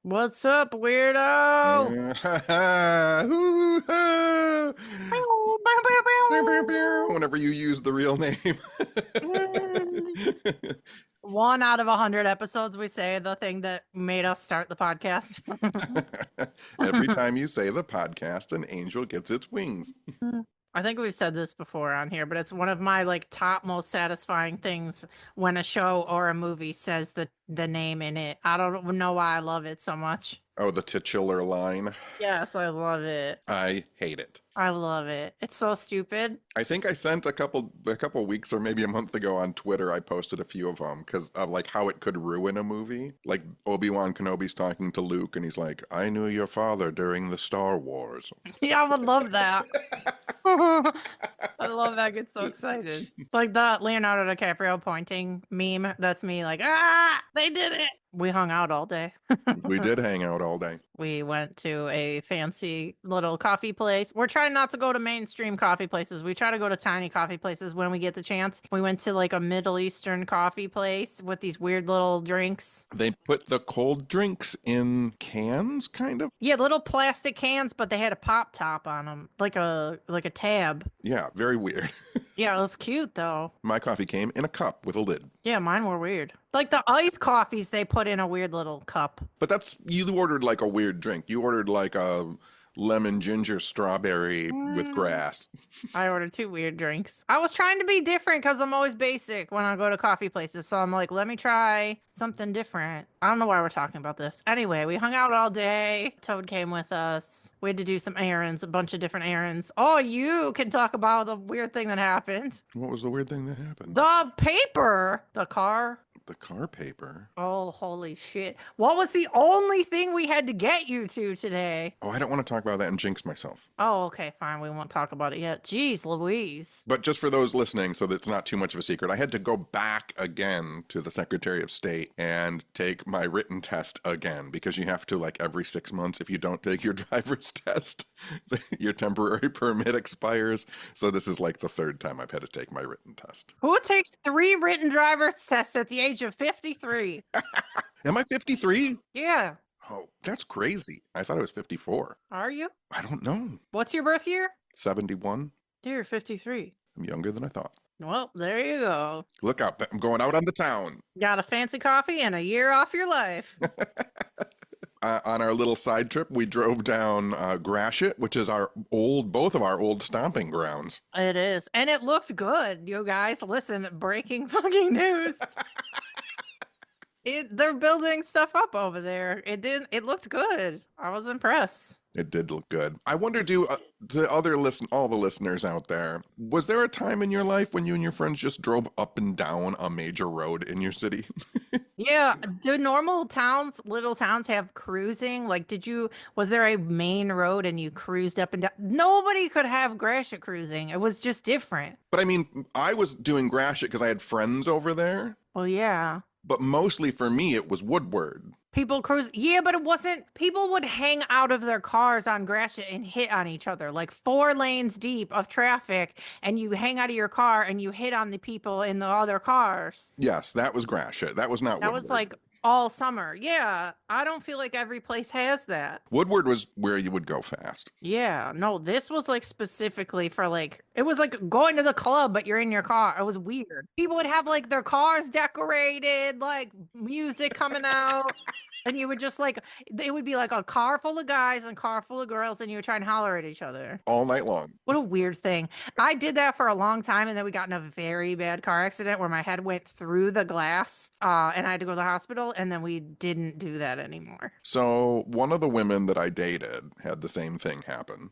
What's up, weirdo? Whenever you use the real name. 1 out of 100 episodes, we say the thing that made us start the podcast. Every time you say the podcast, an angel gets its wings. I think we've said this before on here, but it's one of my like top most satisfying things when a show or a movie says the name in it. I don't know why I love it so much. Oh, the titular line. Yes, I love it. I hate it. I love it. It's so stupid. I think I sent a couple weeks or maybe a month ago on Twitter. I posted a few of them because of like how it could ruin a movie. Like Obi-Wan Kenobi's talking to Luke, and he's like, "I knew your father during the Star Wars." Yeah, I would love that. I love that. I get so excited. Like the Leonardo DiCaprio pointing meme. That's me like, they did it. We hung out all day. We did hang out all day. We went to a fancy little coffee place. We're trying not to go to mainstream coffee places. We try to go to tiny coffee places when we get the chance. We went to like a Middle Eastern coffee place with these weird little drinks. They put the cold drinks in cans, kind of. Yeah, little plastic cans, but they had a pop top on them, like a tab. Yeah, very weird. Yeah, it was cute though. My coffee came in a cup with a lid. Yeah, mine were weird. Like the iced coffees they put in a weird little cup. But you ordered like a weird drink. You ordered like a lemon ginger strawberry with grass. I ordered two weird drinks. I was trying to be different because I'm always basic when I go to coffee places. So I'm like, let me try something different. I don't know why we're talking about this. Anyway, we hung out all day. Toad came with us. We had to do some errands, a bunch of different errands. Oh, you can talk about the weird thing that happened. What was the weird thing that happened? The paper, the car. The car paper. Oh, holy shit. What was the only thing we had to get you to today? Oh, I don't want to talk about that and jinx myself. Oh, okay, fine. We won't talk about it yet. Jeez, Louise. But just for those listening, so that it's not too much of a secret, I had to go back again to the Secretary of State and take my written test again because you have to, like, every 6 months, if you don't take your driver's test, your temporary permit expires. So this is like the third time I've had to take my written test. Who takes 3 written driver's tests at the age of 53? Am I 53? Yeah. Oh, that's crazy. I thought I was 54. Are you? I don't know. What's your birth year? 71? You're 53. I'm younger than I thought. Well, there you go. Look out. I'm going out on the town. Got a fancy coffee and a year off your life. On our little side trip, we drove down Gratiot, which is both of our old stomping grounds. It is. And it looked good, you guys. Listen, breaking fucking news. They're building stuff up over there. It looked good. I was impressed. It did look good. I wonder, all the listeners out there, was there a time in your life when you and your friends just drove up and down a major road in your city? Yeah, do normal towns, little towns have cruising? Like, was there a main road and you cruised up and down? Nobody could have Gratiot cruising. It was just different. But I mean, I was doing Gratiot because I had friends over there. Well, yeah. But mostly for me, it was Woodward. People cruise. Yeah, but it wasn't. People would hang out of their cars on Gratiot and hit on each other, like 4 lanes deep of traffic, and you hang out of your car and you hit on the people in the other cars. Yes, that was Gratiot. That was not That Woodward. was like all summer. Yeah, I don't feel like every place has that. Woodward was where you would go fast. Yeah, no, this was like specifically for like, it was like going to the club, but you're in your car. It was weird. People would have like their cars decorated, like music coming out. And you would just like, it would be like a car full of guys and a car full of girls, and you would try and holler at each other. All night long. What a weird thing. I did that for a long time, and then we got in a very bad car accident where my head went through the glass, and I had to go to the hospital, and then we didn't do that anymore. So one of the women that I dated had the same thing happen.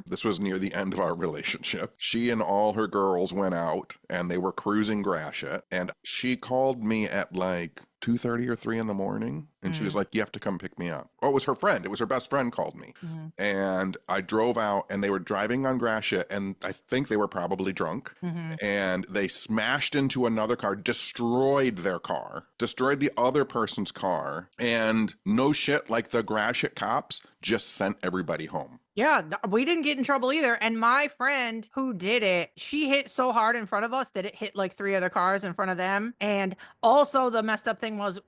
This was near the end of our relationship. She and all her girls went out and they were cruising Gratiot, and she called me at like 2:30 or 3 in the morning, and she was like, "You have to come pick me up." Oh, it was her friend. It was her best friend called me. And I drove out, and they were driving on Gratiot, and I think they were probably drunk. And they smashed into another car, destroyed their car, destroyed the other person's car, and no shit, like the Gratiot cops just sent everybody home. Yeah, we didn't get in trouble either. And my friend who did it, she hit so hard in front of us that it hit like 3 other cars in front of them. And also the messed up thing was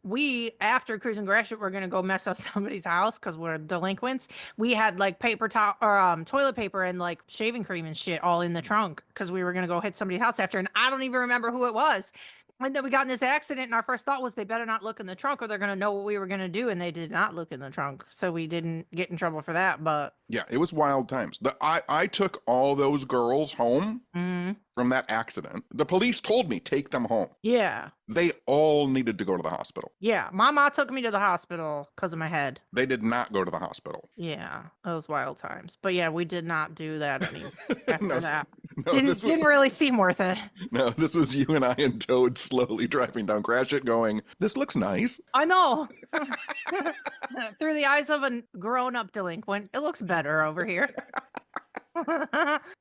after cruising Gratiot were gonna go mess up somebody's house because we're delinquents, we had like paper towel or toilet paper and like shaving cream and shit all in the trunk because we were gonna go hit somebody's house after, and I don't even remember who it was. And then we got in this accident, and our first thought was they better not look in the trunk or they're gonna know what we were gonna do, and they did not look in the trunk, so we didn't get in trouble for that. But Yeah, it was wild times. I took all those girls home mm, from that accident. The police told me, take them home. yeah, They all needed to go to the hospital. yeah, my mom took me to the hospital because of my head. They did not go to the hospital. Yeah, those wild times. But yeah, we did not do that any after No, that. no, Didn't really seem worth it. no, this was you and I and Toad slowly driving down Gratiot going, this looks nice. I know. Through the eyes of a grown-up delinquent, it looks better over here.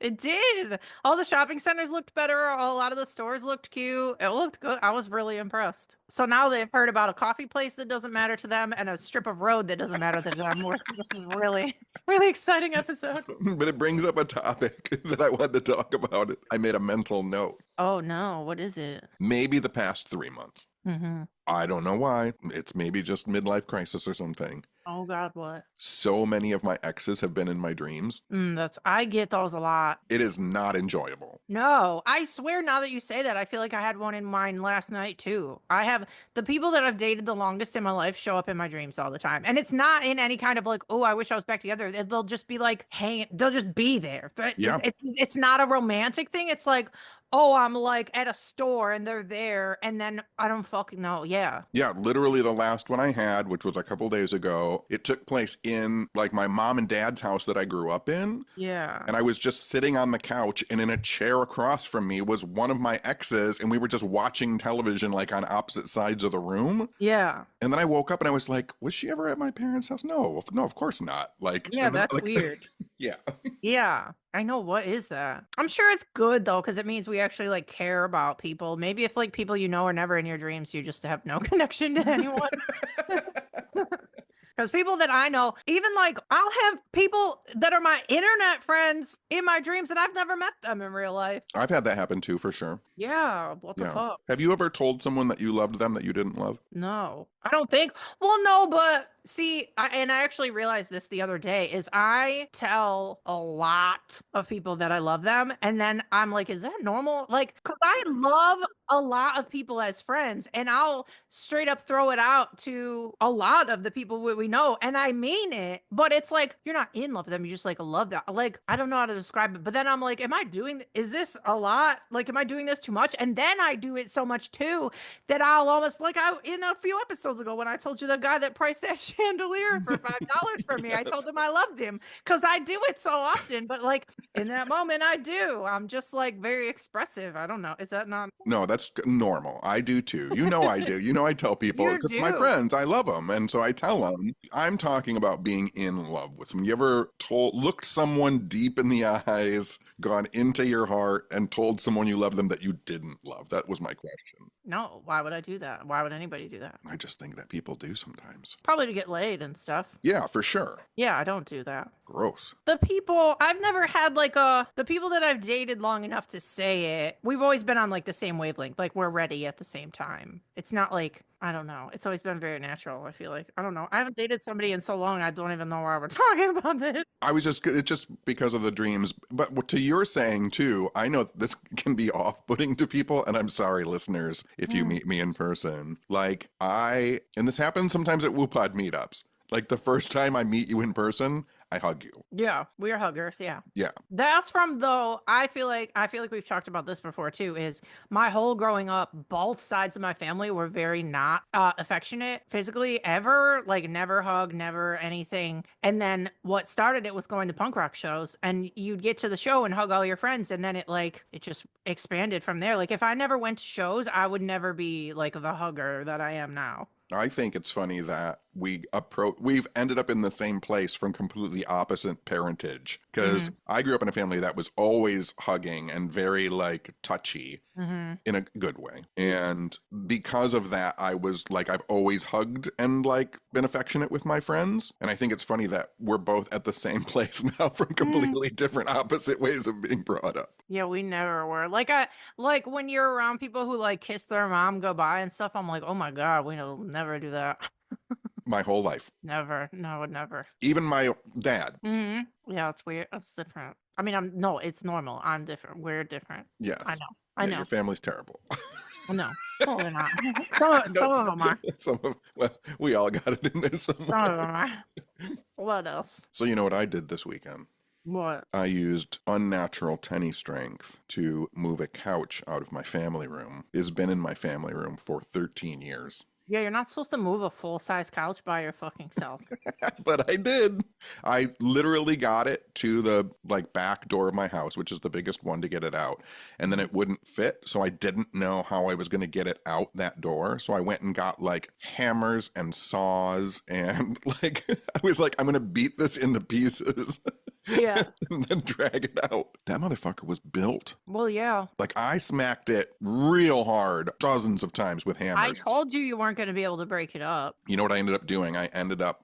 It did. All the shopping centers looked better. A lot of the stores looked cute. It looked good. I was really impressed. So now they've heard about a coffee place that doesn't matter to them and a strip of road that doesn't matter to them. This is really, really exciting episode. But it brings up a topic that I wanted to talk about. I made a mental note. Oh no, what is it? Maybe the past 3 months. Mm-hmm. I don't know why. It's maybe just midlife crisis or something. Oh God, what? So many of my exes have been in my dreams. I get those a lot. It is not enjoyable. No, I swear now that you say that, I feel like I had one in mind last night too. I have the people that I've dated the longest in my life show up in my dreams all the time. And it's not in any kind of like, oh, I wish I was back together. They'll just be like, hey, they'll just be there. Yeah. It's not a romantic thing. It's like, oh, I'm like at a store and they're there. And then I don't fucking know. Yeah. Yeah, literally the last one I had, which was a couple days ago, it took place in like my mom and dad's house that I grew up in. Yeah. And I was just sitting on the couch, and in a chair across from me was one of my exes, and we were just watching television like on opposite sides of the room. Yeah. And then I woke up and I was like, was she ever at my parents' house? No, of course not. Like, Yeah, and then, that's like, weird. Yeah. Yeah. I know. What is that? I'm sure it's good though, because it means we actually like care about people. Maybe if like people you know are never in your dreams, you just have no connection to anyone. Because people that I know, even like I'll have people that are my internet friends in my dreams and I've never met them in real life. I've had that happen too, for sure. Yeah. What the Yeah. fuck? Have you ever told someone that you loved them that you didn't love? No, I don't think. Well, no, but see, and I actually realized this the other day is I tell a lot of people that I love them. And then I'm like, is that normal? Like, because I love a lot of people as friends and I'll straight up throw it out to a lot of the people we know. And I mean it, but it's like, you're not in love with them. You just like love that. Like, I don't know how to describe it, but then I'm like, is this a lot? Like, am I doing this too much? And then I do it so much too that I'll almost like in a few episodes ago when I told you the guy that priced that chandelier for $5 for me, I told him I loved him because I do it so often. But like in that moment, I do. I'm just like very expressive. I don't know. Is that not? No, that's normal. I do too. You know I do. You know I tell people You because my do. friends, I love them, and so I tell them. I'm talking about being in love with someone. You ever looked someone deep in the eyes, gone into your heart, and told someone you love them that you didn't love? That was my question. No. Why would I do that? Why would anybody do that? I just think that people do sometimes. Probably to get laid and stuff. Yeah, for sure. Yeah, I don't do that. Gross. The people I've never had like the people that I've dated long enough to say it, we've always been on like the same wavelength. Like we're ready at the same time. It's not like, I don't know. It's always been very natural, I feel like. I don't know. I haven't dated somebody in so long I don't even know why we're talking about this. It's just because of the dreams. But to your saying too, I know this can be off-putting to people, and I'm sorry, listeners, if you meet me in person. Like and this happens sometimes at WooPod meetups. Like the first time I meet you in person, I hug you. Yeah, we are huggers. Yeah. Yeah. That's from though. I feel like we've talked about this before too. Is my whole growing up, both sides of my family were very not affectionate physically ever. Like never hug, never anything. And then what started it was going to punk rock shows, and you'd get to the show and hug all your friends, and then it just expanded from there. Like if I never went to shows, I would never be like the hugger that I am now. I think it's funny that we've ended up in the same place from completely opposite parentage. Because I grew up in a family that was always hugging and very like touchy in a good way. And because of that, I was like, I've always hugged and like been affectionate with my friends. And I think it's funny that we're both at the same place now from completely different opposite ways of being brought up. Yeah, we never were. Like when you're around people who like kiss their mom goodbye and stuff, I'm like, oh my God, we'll never do that. my whole life. Never. No, never. Even my dad. Yeah, it's weird. It's different. I mean, it's normal. I'm different. We're different. I Yes. know. I Yeah, know. your family's terrible. No. Well, they're not. No, Some of them are. well, we all got it in there Some somewhere. of them are. What else? So you know what I did this weekend? What? I used unnatural tenny strength to move a couch out of my family room. It's been in my family room for 13 years. Yeah, you're not supposed to move a full-size couch by your fucking self. But I did. I literally got it to the like back door of my house, which is the biggest one to get it out. And then it wouldn't fit. So I didn't know how I was going to get it out that door. So I went and got like hammers and saws and like, I was like, I'm going to beat this into pieces. Yeah. And then drag it out. That motherfucker was built. Well, yeah. Like I smacked it real hard dozens of times with hammers. I told you weren't going to be able to break it up. You know what I ended up doing?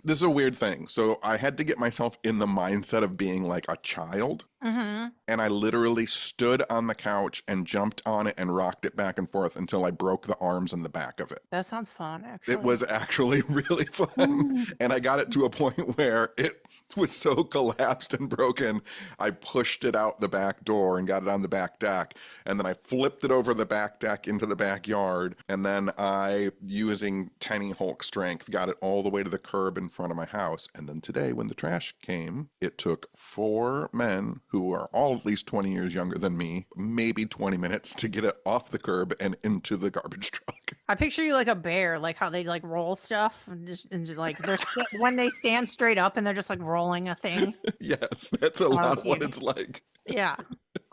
This is a weird thing. So I had to get myself in the mindset of being like a child. And I literally stood on the couch and jumped on it and rocked it back and forth until I broke the arms and the back of it. That sounds fun, actually. It was actually really fun. And I got it to a point where it was so collapsed and broken, I pushed it out the back door and got it on the back deck. And then I flipped it over the back deck into the backyard. And then I, using tiny Hulk strength, got it all the way to the curb in front of my house. And then today, when the trash came, it took 4 men who are all at least 20 years younger than me, maybe 20 minutes to get it off the curb and into the garbage truck. I picture you like a bear, like how they like roll stuff and just like they're when they stand straight up and they're just like rolling a thing. Yes, that's a lot what it's like. Yeah,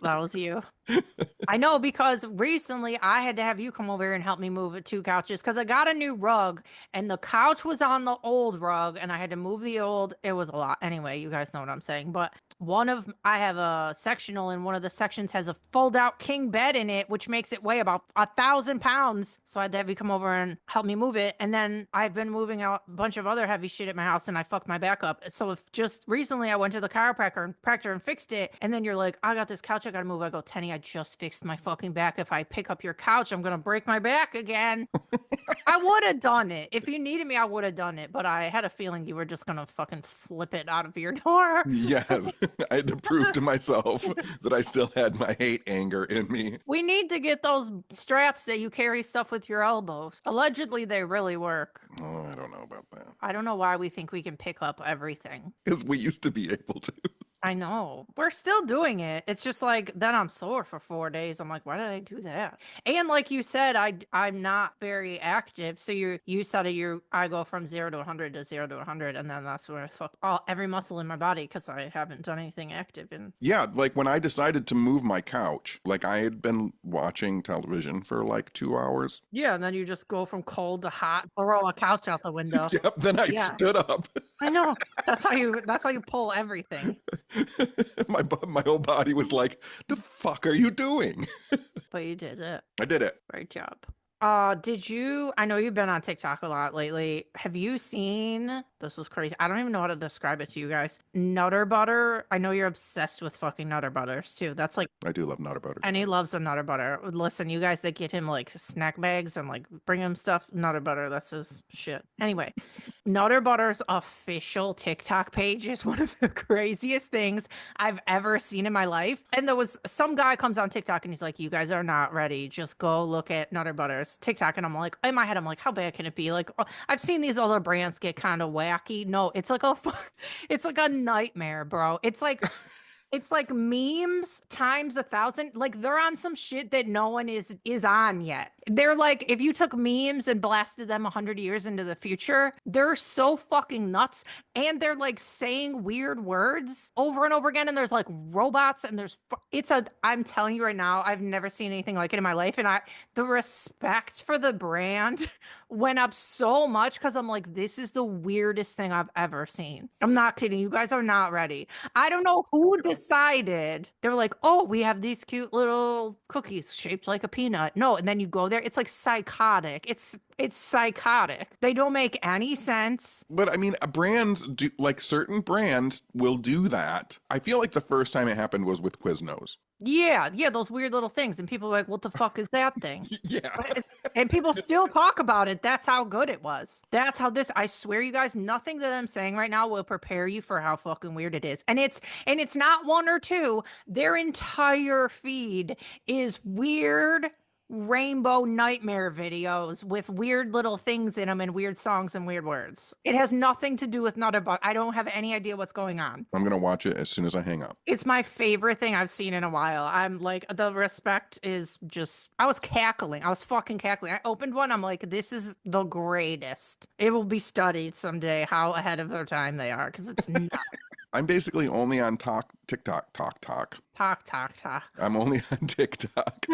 that was you. I know, because recently I had to have you come over here and help me move 2 couches because I got a new rug and the couch was on the old rug and I had to move the old. It was a lot. Anyway, you guys know what I'm saying. But I have a sectional and one of the sections has a fold out king bed in it, which makes it weigh about 1,000 pounds. So I had to have you come over and help me move it. And then I've been moving out a bunch of other heavy shit at my house and I fucked my back up. So if just recently I went to the chiropractor and fixed it. And then you're like, I got this couch I got to move. I go, Tenny, I just fixed my fucking back. If I pick up your couch, I'm going to break my back again. I would have done it. If you needed me, I would have done it. But I had a feeling you were just going to fucking flip it out of your door. Yes. I had to prove to myself that I still had my hate anger in me. We need to get those straps that you carry stuff with your elbows. Allegedly, they really work. Oh, I don't know about that. I don't know why we think we can pick up everything. Because we used to be able to. I know. We're still doing it. It's just like, then I'm sore for 4 days. I'm like, why did I do that? And like you said, I'm not very active. So you said I go from 0 to 100 to 0 to 100. And then that's where I fuck every muscle in my body because I haven't done anything active in. Yeah, like when I decided to move my couch, like I had been watching television for like 2 hours. Yeah, and then you just go from cold to hot, throw a couch out the window. Yep, then I stood up. I know. That's how you pull everything. My whole body was like, the fuck are you doing? But you did it. I did it. Great job. I know you've been on TikTok a lot lately. Have you seen, this was crazy. I don't even know how to describe it to you guys. Nutter butter. I know you're obsessed with fucking Nutter Butters too. That's like, I do love Nutter Butter. and he loves the Nutter Butter. Listen, you guys that get him like snack bags and like bring him stuff, Nutter Butter, that's his shit. Anyway, Nutter Butter's official TikTok page is one of the craziest things I've ever seen in my life. And there was some guy comes on TikTok and he's like, you guys are not ready. Just go look at Nutter Butter's TikTok. And I'm like, in my head, I'm like, how bad can it be? Like, oh, I've seen these other brands get kind of wacky. No, it's like it's like a nightmare, bro. It's like memes times 1,000. Like they're on some shit that no one is on yet. They're like, if you took memes and blasted them 100 years into the future, they're so fucking nuts. And they're like saying weird words over and over again. And there's like robots and I'm telling you right now, I've never seen anything like it in my life. And the respect for the brand went up so much because I'm like, this is the weirdest thing I've ever seen. I'm not kidding. You guys are not ready. I don't know who decided. They were like, oh, we have these cute little cookies shaped like a peanut. No, and then you go there. It's like psychotic. It's psychotic. They don't make any sense. But I mean, brands do, like certain brands will do that. I feel like the first time it happened was with Quiznos. Yeah, yeah, those weird little things. And people are like, what the fuck is that thing? Yeah. But and people still talk about it. That's how good it was. That's how I swear you guys, nothing that I'm saying right now will prepare you for how fucking weird it is. And it's not one or two. Their entire feed is weird rainbow nightmare videos with weird little things in them and weird songs and weird words. It has nothing to do with Nutter Butt. I don't have any idea what's going on. I'm going to watch it as soon as I hang up. It's my favorite thing I've seen in a while. I'm like, the respect is just, I was cackling. I was fucking cackling. I opened one. I'm like, this is the greatest. It will be studied someday how ahead of their time they are because it's not. I'm basically only on TikTok. Talk. I'm only on TikTok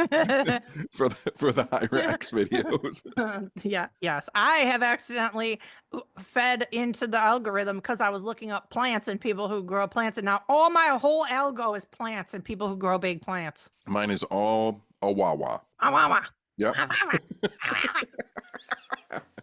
for the Hyrax videos. Yeah, yes. I have accidentally fed into the algorithm because I was looking up plants and people who grow plants, and now all my whole algo is plants and people who grow big plants. Mine is all a Wawa. Yep.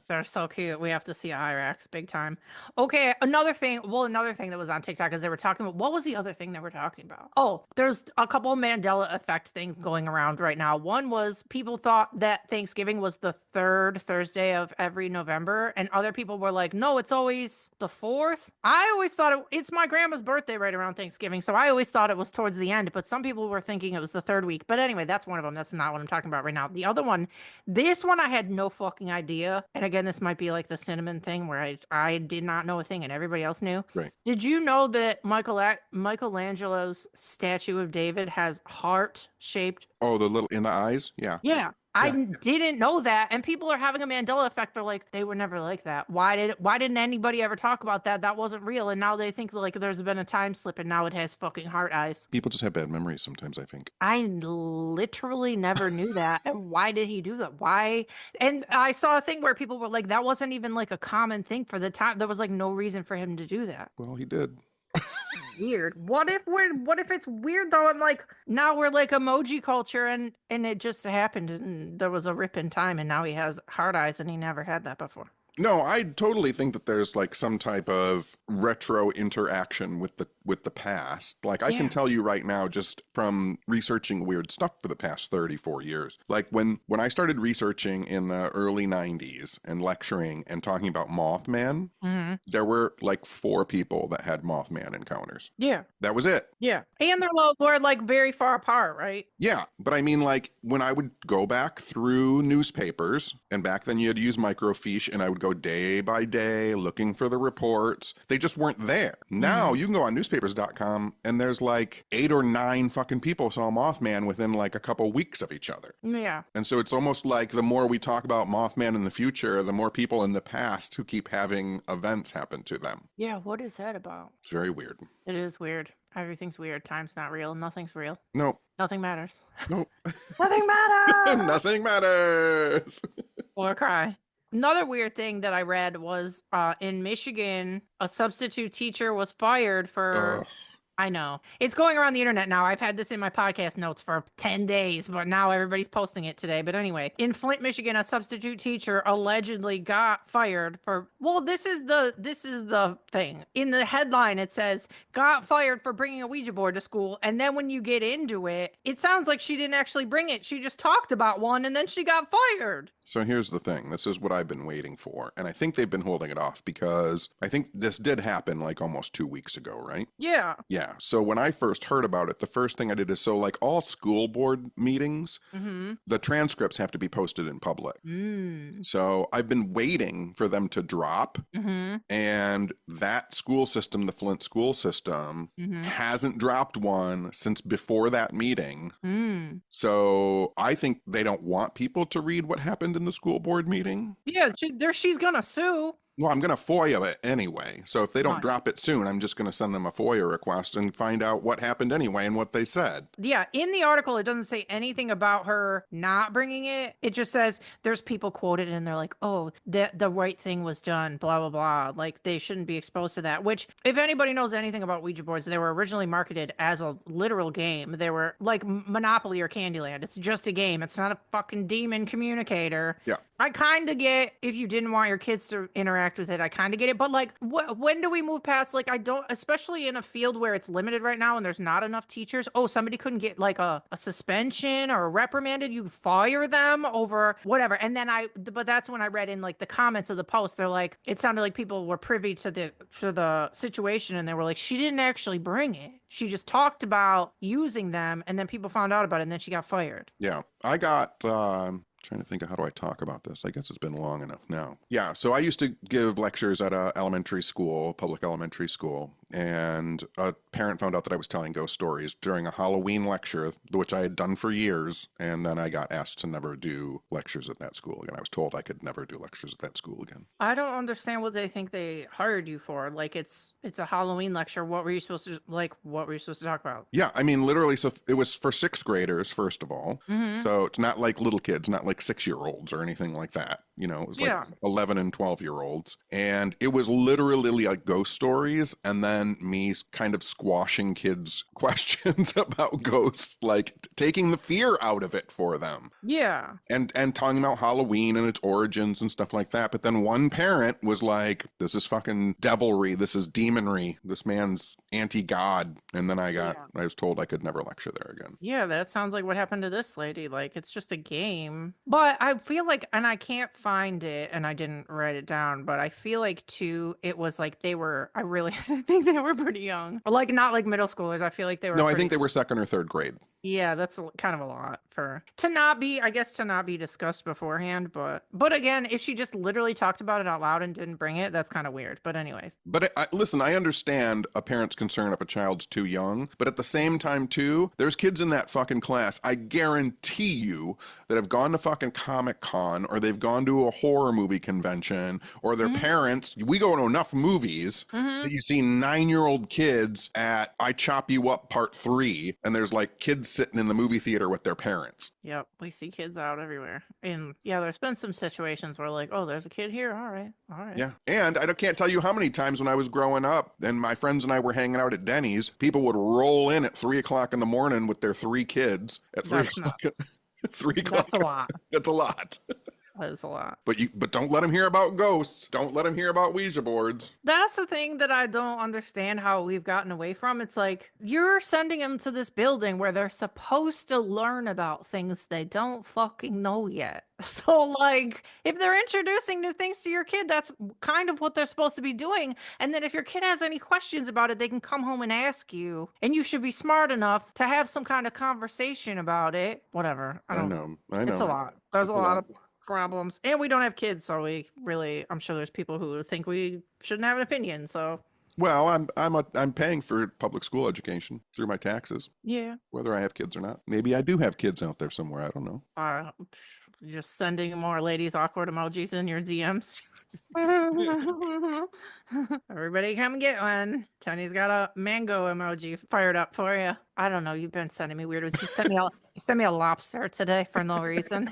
They're so cute. We have to see Hyrax big time. Okay, another thing that was on TikTok is they were talking about, what was the other thing they were talking about? Oh, there's a couple of Mandela effect things going around right now. One was people thought that Thanksgiving was the third Thursday of every November, and other people were like, no, it's always the fourth. I always thought it's my grandma's birthday right around Thanksgiving, so I always thought it was towards the end, but some people were thinking it was the third week. But anyway, that's one of them. That's not what I'm talking about right now. The other one, this one I had no fucking idea. And again, this might be like the cinnamon thing where I did not know a thing and everybody else knew. Right. Did you know that Michelangelo's statue of David has heart-shaped? Oh, the little in the eyes? Yeah. Yeah. I didn't know that, and people are having a Mandela effect. They're like, they were never like that. Why didn't anybody ever talk about that? That wasn't real. And now they think like there's been a time slip, and now it has fucking heart eyes. People just have bad memories sometimes, I think. I literally never knew that. And why did he do that? Why? And I saw a thing where people were like, that wasn't even like a common thing for the time. There was like no reason for him to do that. Well, he did. Weird. What if it's weird though? And like now we're like emoji culture, and it just happened, and there was a rip in time, and now he has hard eyes, and he never had that before. No, I totally think that there's like some type of retro interaction with the past. Like I can tell you right now, just from researching weird stuff for the past 34 years. Like when I started researching in the early 90s and lecturing and talking about Mothman, there were like 4 people that had Mothman encounters. Yeah. That was it. Yeah. And were like very far apart, right? Yeah. But I mean, like when I would go back through newspapers, and back then you had to use microfiche, and I would go day by day looking for the reports. They just weren't there. Now you can go on newspapers.com and there's like 8 or 9 fucking people saw Mothman within like a couple weeks of each other. Yeah. And so it's almost like the more we talk about Mothman in the future, the more people in the past who keep having events happen to them. Yeah. What is that about? It's very weird. It is weird. Everything's weird. Time's not real. Nothing's real. No. Nothing matters. No. Nothing matters. Nothing matters. Or cry. Another weird thing that I read was in Michigan, a substitute teacher was fired for. Ugh. I know. It's going around the internet now. I've had this in my podcast notes for 10 days, but now everybody's posting it today. But anyway, in Flint, Michigan, a substitute teacher allegedly got fired for, well, this is the thing. In the headline, it says, got fired for bringing a Ouija board to school. And then when you get into it, it sounds like she didn't actually bring it. She just talked about one and then she got fired. So here's the thing. This is what I've been waiting for. And I think they've been holding it off because I think this did happen like almost 2 weeks ago, right? Yeah. Yeah. So when I first heard about it, the first thing I did is, so like all school board meetings, the transcripts have to be posted in public. So I've been waiting for them to drop. And that school system, the Flint school system, hasn't dropped one since before that meeting. So I think they don't want people to read what happened in the school board meeting. Yeah, she's gonna sue. Well, I'm going to FOIA it anyway. So if they don't drop it soon, I'm just going to send them a FOIA request and find out what happened anyway and what they said. Yeah, in the article, it doesn't say anything about her not bringing it. It just says there's people quoted and they're like, oh, the right thing was done, blah, blah, blah. Like they shouldn't be exposed to that, which if anybody knows anything about Ouija boards, they were originally marketed as a literal game. They were like Monopoly or Candyland. It's just a game. It's not a fucking demon communicator. Yeah. I kind of get if you didn't want your kids to interact interact with it, I kind of get it. But like, when do we move past, like, I don't, especially in a field where it's limited right now and there's not enough teachers. Oh, somebody couldn't get like a suspension or a reprimanded. You fire them over whatever. And then but that's when I read in like the comments of the post, they're like, it sounded like people were privy to the situation and they were like, she didn't actually bring it. She just talked about using them and then people found out about it and then she got fired. Yeah. I got trying to think of how do I talk about this. I guess it's been long enough now. Yeah, so I used to give lectures at a elementary school, public elementary school, and a parent found out that I was telling ghost stories during a Halloween lecture, which I had done for years, and then I got asked to never do lectures at that school again. I was told I could never do lectures at that school again. I don't understand what they think they hired you for. Like, it's a Halloween lecture. What were you supposed to talk about? Yeah, I mean, literally, so it was for sixth graders, first of all. Mm-hmm. So it's not like little kids, not like 6-year-olds or anything like that. You know, it was like 11 and 12-year-olds. And it was literally like ghost stories and then me kind of squashing kids' questions about ghosts, like taking the fear out of it for them. Yeah. And talking about Halloween and its origins and stuff like that. But then one parent was like, this is fucking devilry. This is demonry. This man's anti-God. And then I was told I could never lecture there again. Yeah, that sounds like what happened to this lady. Like, it's just a game. But I feel like, and I can't find it, and I didn't write it down, but I feel like, too, it was like I really think they were pretty young. Or like, not like middle schoolers. I feel like they were. No, I think they were second or third grade. Yeah, that's kind of a lot to not be discussed beforehand. But again, if she just literally talked about it out loud and didn't bring it, that's kind of weird. But anyways. But listen, I understand a parent's concern if a child's too young. But at the same time, too, there's kids in that fucking class, I guarantee you, that have gone to fucking Comic-Con or they've gone to a horror movie convention or their parents. We go to enough movies that you see 9-year-old kids at I Chop You Up Part 3 and there's like kids sitting in the movie theater with their parents. Yep, we see kids out everywhere. And yeah, there's been some situations where like, oh, there's a kid here. All right. Yeah, and I can't tell you how many times when I was growing up and my friends and I were hanging out at Denny's, people would roll in at 3 o'clock in the morning with their 3 kids at 3 o'clock. 3 o'clock. That's a lot. That's a lot. That is a lot. But don't let them hear about ghosts. Don't let them hear about Ouija boards. That's the thing that I don't understand how we've gotten away from. It's like, you're sending them to this building where they're supposed to learn about things they don't fucking know yet. So, like, if they're introducing new things to your kid, that's kind of what they're supposed to be doing. And then if your kid has any questions about it, they can come home and ask you. And you should be smart enough to have some kind of conversation about it. Whatever. I know. It's a lot. There's a lot of problems, and we don't have kids, so I'm sure there's people who think we shouldn't have an opinion. So, well, I'm paying for public school education through my taxes. Yeah, whether I have kids or not. Maybe I do have kids out there somewhere. I don't know. Just sending more ladies awkward emojis in your DMs. Everybody come get one. Tony's got a mango emoji fired up for you. I don't know. You've been sending me weird ones. You sent me a lobster today for no reason.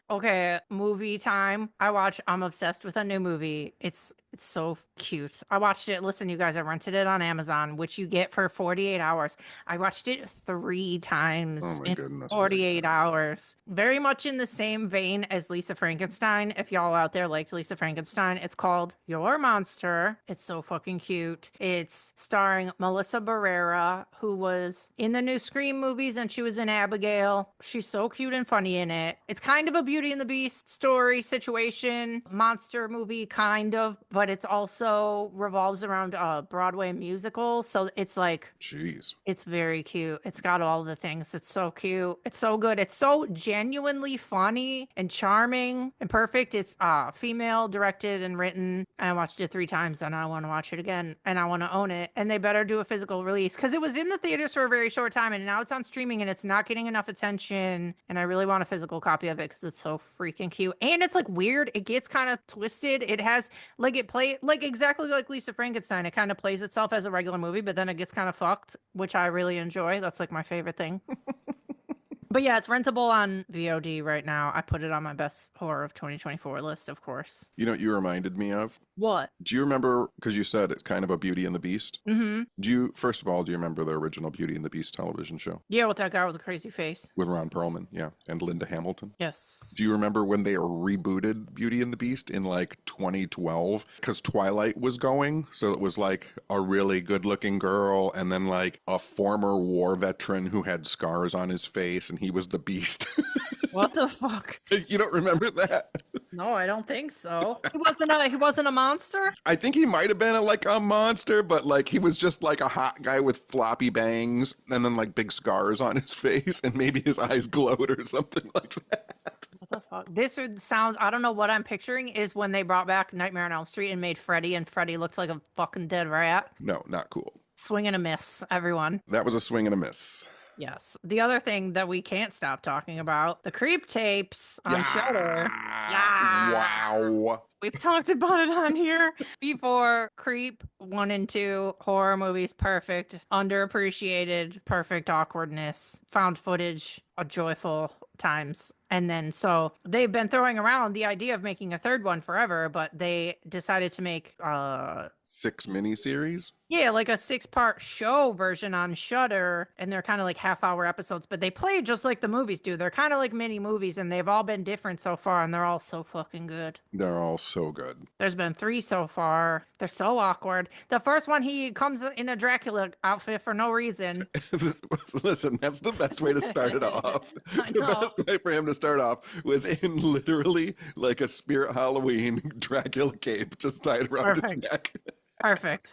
Okay, movie time. I'm obsessed with a new movie. It's so cute. I watched it. Listen, you guys, I rented it on Amazon, which you get for 48 hours. I watched it 3 times in 48 hours. Very much in the same vein as Lisa Frankenstein. If y'all out there liked Lisa Frankenstein, it's called Your Monster. It's so fucking cute. It's starring Melissa Barrera, who was in the new Scream movies, and she was in Abigail. She's so cute and funny in it. It's kind of a Beauty and the Beast story situation, monster movie, kind of, but it's also revolves around a Broadway musical. So it's like, jeez, it's very cute. It's got all the things. It's so cute. It's so good. It's so genuinely funny and charming and perfect. It's female directed and written. I watched it 3 times and I want to watch it again and I want to own it. And they better do a physical release because it was in the theaters for a very short time and now it's on streaming and it's not getting enough attention. And I really want a physical copy of it because it's so freaking cute. And it's like weird. It gets kind of twisted. It has like exactly like Lisa Frankenstein. It kind of plays itself as a regular movie, but then it gets kind of fucked, which I really enjoy. That's like my favorite thing. But yeah, it's rentable on VOD right now. I put it on my best horror of 2024 list, of course. You know what you reminded me of? What? Do you remember, because you said it's kind of a Beauty and the Beast? Mm-hmm. First of all, do you remember the original Beauty and the Beast television show? Yeah, with that guy with the crazy face. With Ron Perlman, yeah, and Linda Hamilton? Yes. Do you remember when they rebooted Beauty and the Beast in like 2012? Because Twilight was going, so it was like a really good looking girl and then like a former war veteran who had scars on his face and he was the Beast. What the fuck? You don't remember that? No, I don't think so. He wasn't a monster? I think he might have been like a monster, but like he was just like a hot guy with floppy bangs and then like big scars on his face and maybe his eyes glowed or something like that. What the fuck? This sounds, I don't know what I'm picturing is when they brought back Nightmare on Elm Street and made Freddy, and Freddy looked like a fucking dead rat. No, not cool. Swing and a miss, everyone. That was a swing and a miss. Yes. The other thing that we can't stop talking about, the creep tapes on Shudder. Yeah. Wow. We've talked about it on here before. Creep 1 and 2, horror movies, perfect, underappreciated, perfect awkwardness, found footage, a joyful times. And then so they've been throwing around the idea of making a third one forever, but they decided to make 6 miniseries? yeah, like a 6-part show version on Shudder, and they're kind of like half-hour episodes, but they play just like the movies do. They're kind of like mini movies, and they've all been different so far, and they're all so fucking good. They're all so good. There's been 3 so far. They're so awkward. The first one, he comes in a Dracula outfit for no reason. Listen, that's the best way to start it off. I The know. best way for him to start off was in literally like a Spirit Halloween Dracula cape just tied around his Perfect. neck. Perfect.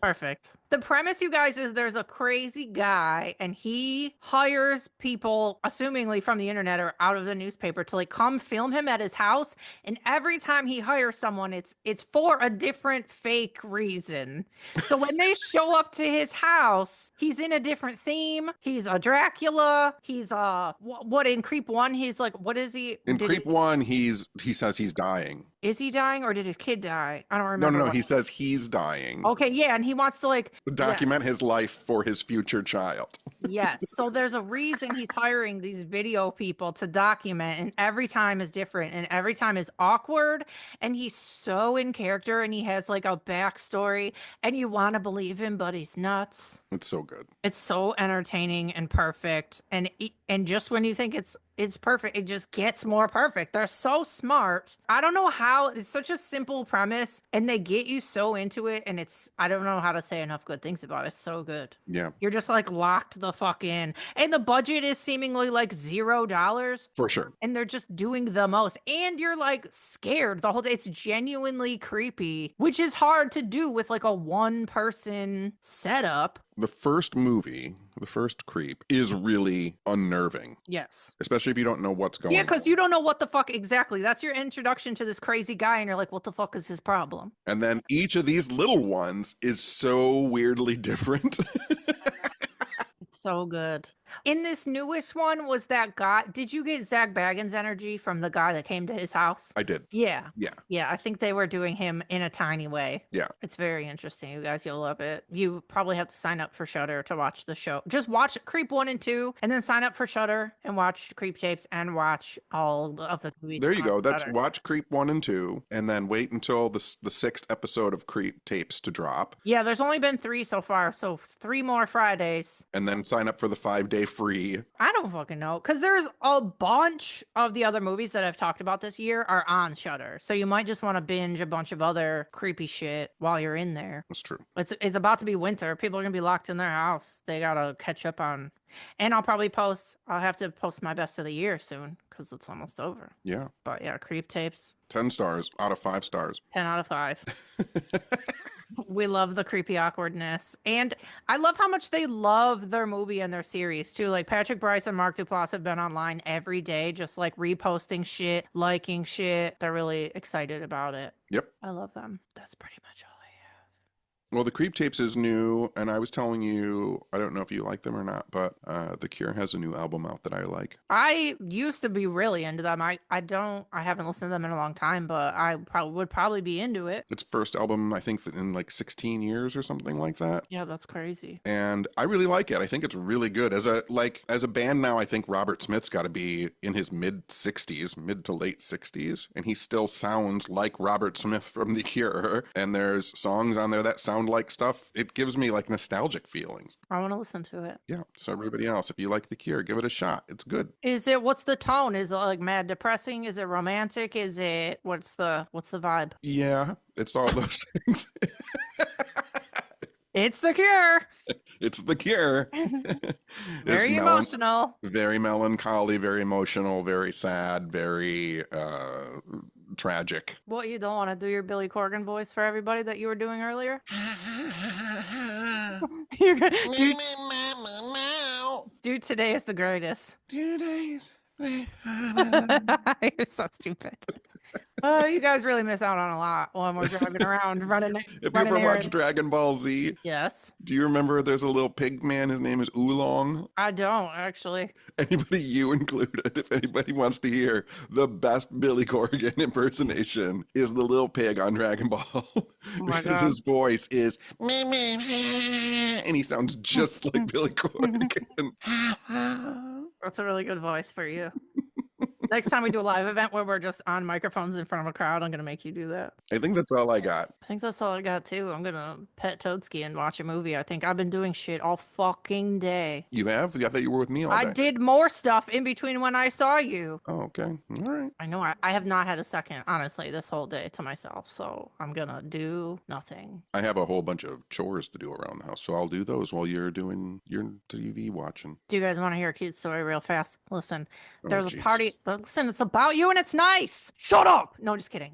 Perfect. The premise, you guys, is there's a crazy guy and he hires people, assumingly from the internet or out of the newspaper, to like come film him at his house. And every time he hires someone, it's for a different fake reason. So when they show up to his house, he's in a different theme. He's a Dracula. He's what in Creep 1, he's like, what is he? In Creep 1, he says he's dying. Is he dying or did his kid die? I don't remember. No, he says he's dying. Okay, yeah, and he wants to like Document his life for his future child. yes. So there's a reason he's hiring these video people to document, and every time is different, and every time is awkward, and he's so in character, and he has like a backstory, and you want to believe him, but he's nuts. It's so good. It's so entertaining and perfect, and just when you think it's perfect, it just gets more perfect. They're so smart. I don't know how, it's such a simple premise, and they get you so into it, and I don't know how to say enough good things about it. It's so good. Yeah. You're just like locked the fuck in. And the budget is seemingly like $0. For sure. And they're just doing the most. And you're like scared the whole day. It's genuinely creepy, which is hard to do with like a 1-person setup. The first movie, the first Creep, is really unnerving. Yes. Especially if you don't know what's going on. Yeah, because you don't know what the fuck exactly. That's your introduction to this crazy guy, and you're like, what the fuck is his problem? And then each of these little ones is so weirdly different. It's so good. In this newest one, was that guy? Did you get Zach Baggins' energy from the guy that came to his house? I did. Yeah. Yeah. Yeah, I think they were doing him in a tiny way. Yeah. It's very interesting, you guys. You'll love it. You probably have to sign up for Shudder to watch the show. Just watch Creep 1 and 2, and then sign up for Shudder and watch Creep Tapes and watch all of the movies. There you on go. That's Shudder. watch Creep 1 and 2, and then wait until the 6th episode of Creep Tapes to drop. Yeah, there's only been 3 so far, so 3 more Fridays. And then sign up for the 5-day free. I don't fucking know, because there's a bunch of the other movies that I've talked about this year are on Shudder, so you might just want to binge a bunch of other creepy shit while you're in there. That's true. It's about to be winter. People are gonna be locked in their house. They gotta catch up on. And I'll have to post my best of the year soon because it's almost over. Yeah. But yeah, Creep Tapes, 10 stars out of 5 stars. 10 out of 5. We love the creepy awkwardness. And I love how much they love their movie and their series too. Like Patrick Bryce and Mark Duplass have been online every day, just like reposting shit, liking shit. They're really excited about it. Yep. I love them. That's pretty much all I have. Well, the Creep Tapes is new, and I was telling you, I don't know if you like them or not, but The Cure has a new album out that I like. I used to be really into them. I haven't listened to them in a long time, but I would probably be into it. It's first album, I think, in like 16 years or something like that. Yeah, that's crazy. And I really like it. I think it's really good. As a band now, I think Robert Smith's got to be in his mid to late 60s, and he still sounds like Robert Smith from The Cure. And there's songs on there that sound like stuff. It gives me like nostalgic feelings. I want to listen to it. Yeah. So everybody else, if you like The Cure, give it a shot. It's good. What's the tone? Is it like mad depressing? Is it romantic? What's the vibe? Yeah, it's all those things. It's The Cure. It's The Cure. Very emotional. Very melancholy, very emotional, very sad, very tragic. What, you don't want to do your Billy Corgan voice for everybody that you were doing earlier? You're gonna, dude, today is the greatest. Today's You're so stupid. Oh, you guys really miss out on a lot when we're driving around running. Have you ever watched Dragon Ball Z? Yes. Do you remember there's a little pig man? His name is Oolong. I don't, actually. Anybody, you included, if anybody wants to hear the best Billy Corgan impersonation, is the little pig on Dragon Ball. Oh my because God. his voice is and he sounds just like Billy Corgan. That's a really good voice for you. Next time we do a live event where we're just on microphones in front of a crowd, I'm going to make you do that. I think that's all I got. I think that's all I got, too. I'm going to pet Toadski and watch a movie. I think I've been doing shit all fucking day. You have? I thought you were with me all day. I did more stuff in between when I saw you. Oh, okay. All right. I know I have not had a second, honestly, this whole day to myself. So I'm going to do nothing. I have a whole bunch of chores to do around the house, so I'll do those while you're doing your TV watching. Do you guys want to hear a cute story real fast? Listen, there's a Jesus. party. Listen, it's about you and it's nice. Shut up. No, just kidding.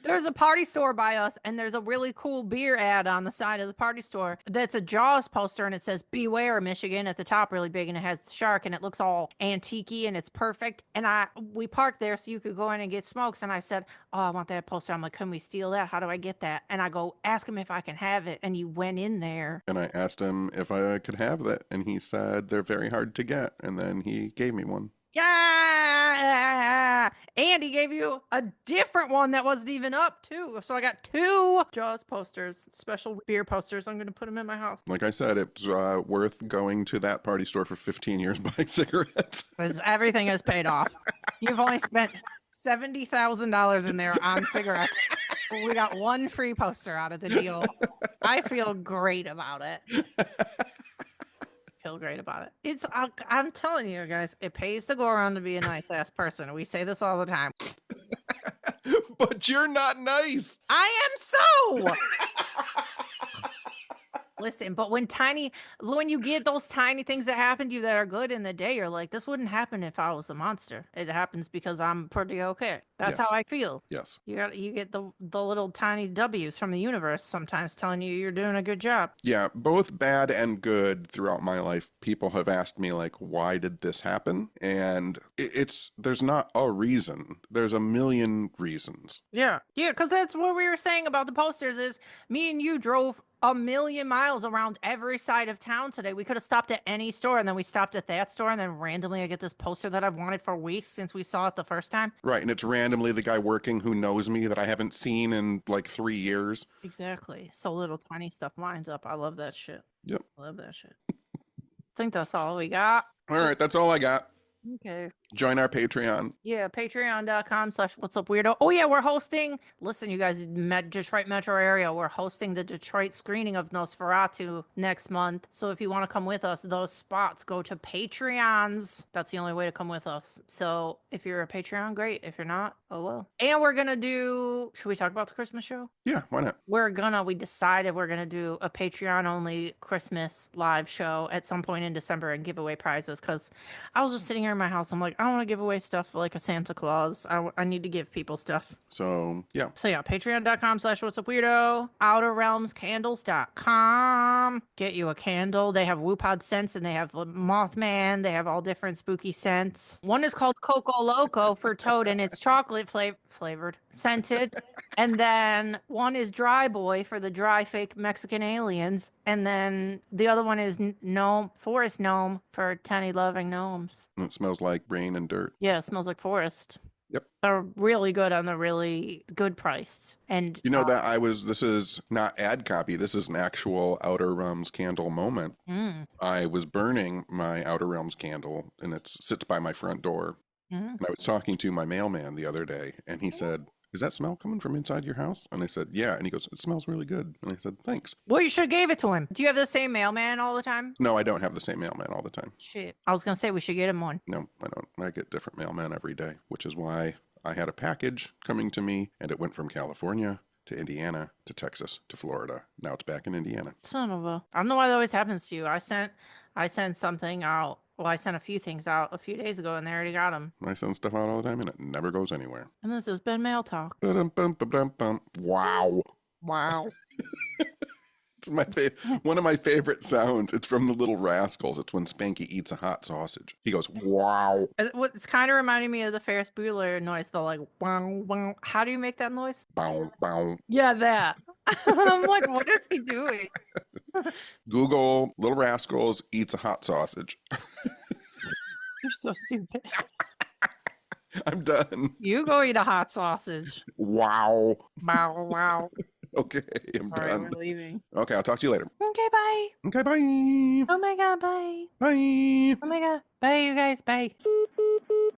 There's a party store by us, and there's a really cool beer ad on the side of the party store that's a Jaws poster, and it says "Beware Michigan" at the top really big, and it has the shark, and it looks all antique-y, and it's perfect. And we parked there so you could go in and get smokes, and I said, oh, I want that poster. I'm like, can we steal that? How do I get that? And I go, ask him if I can have it, and you went in there. And I asked him if I could have that, and he said they're very hard to get, and then he gave me one. Yeah, and he gave you a different one that wasn't even up too. So I got 2 Jaws posters, special beer posters. I'm going to put them in my house. Like I said, it's worth going to that party store for 15 years buying cigarettes. Because everything has paid off. You've only spent $70,000 in there on cigarettes. We got 1 free poster out of the deal. I feel great about it. Feel great about it. I'm telling you guys, it pays to go around to be a nice ass person. We say this all the time. But you're not nice. I am so. Listen, but when you get those tiny things that happen to you that are good in the day, you're like, this wouldn't happen if I was a monster. It happens because I'm pretty okay. That's Yes. how I feel. Yes. You get the little tiny W's from the universe sometimes telling you you're doing a good job. Yeah, both bad and good throughout my life. People have asked me, like, why did this happen? And there's not a reason. There's a million reasons. Yeah, because that's what we were saying about the posters is me and you drove 1,000,000 miles around every side of town today. We could have stopped at any store, and then we stopped at that store, and then randomly I get this poster that I've wanted for weeks since we saw it the first time. Right, and it's randomly the guy working who knows me that I haven't seen in like 3 years. Exactly. So little tiny stuff lines up. I love that shit. Yep. I love that shit. I think that's all we got. All right, that's all I got. Okay. Join our Patreon. Yeah, patreon.com/whatsupweirdo. Oh yeah, we're hosting. Listen, you guys, Detroit metro area. We're hosting the Detroit screening of Nosferatu next month. So if you want to come with us, those spots go to Patreons. That's the only way to come with us. So if you're a Patreon, great. If you're not, oh well. And we're gonna do. Should we talk about the Christmas show? Yeah, why not? We decided we're gonna do a Patreon only Christmas live show at some point in December and give away prizes. Because I was just sitting here in my house. I'm like, I want to give away stuff like a Santa Claus. I need to give people stuff. So yeah, patreon.com/whatsupweirdo. outerrealmscandles.com. Get you a candle. They have Woopod scents and they have Mothman. They have all different spooky scents. One is called Coco Loco for Toad and it's chocolate flavor. flavored, scented. And then one is Dry Boy for the dry fake Mexican aliens. And then the other one is Gnome, Forest Gnome for tenny loving gnomes. It smells like rain and dirt. Yeah, it smells like forest. Yep. They're really good on the really good priced. And You know that this is not ad copy. This is an actual Outer Realms candle moment. I was burning my Outer Realms candle and it sits by my front door. And I was talking to my mailman the other day and he said, "Is that smell coming from inside your house?" And I said, "Yeah." And he goes, "It smells really good." And I said, "Thanks." Well, you should have gave it to him. Do you have the same mailman all the time? No, I don't have the same mailman all the time. Shit. I was going to say we should get him one. No, I don't. I get different mailmen every day, which is why I had a package coming to me and it went from California to Indiana to Texas to Florida. Now it's back in Indiana. Son of a. I don't know why that always happens to you. I sent something out. Well, I sent a few things out a few days ago and they already got them. I send stuff out all the time and it never goes anywhere. And this has been Mail Talk. Wow. Wow. It's one of my favorite sounds. It's from the Little Rascals. It's when Spanky eats a hot sausage. He goes, "Wow." It's kind of reminding me of the Ferris Bueller noise, the like, wow, wow. How do you make that noise? Bow, bow. Yeah, that. I'm like, what is he doing? Google Little Rascals eats a hot sausage. You're so stupid. I'm done. You go eat a hot sausage. Wow. Wow, wow. Okay, I'm All right, done. we're leaving. Okay, I'll talk to you later. Okay, bye. Okay, bye. Oh my God, bye. Bye. Oh my God. Bye, you guys. Bye.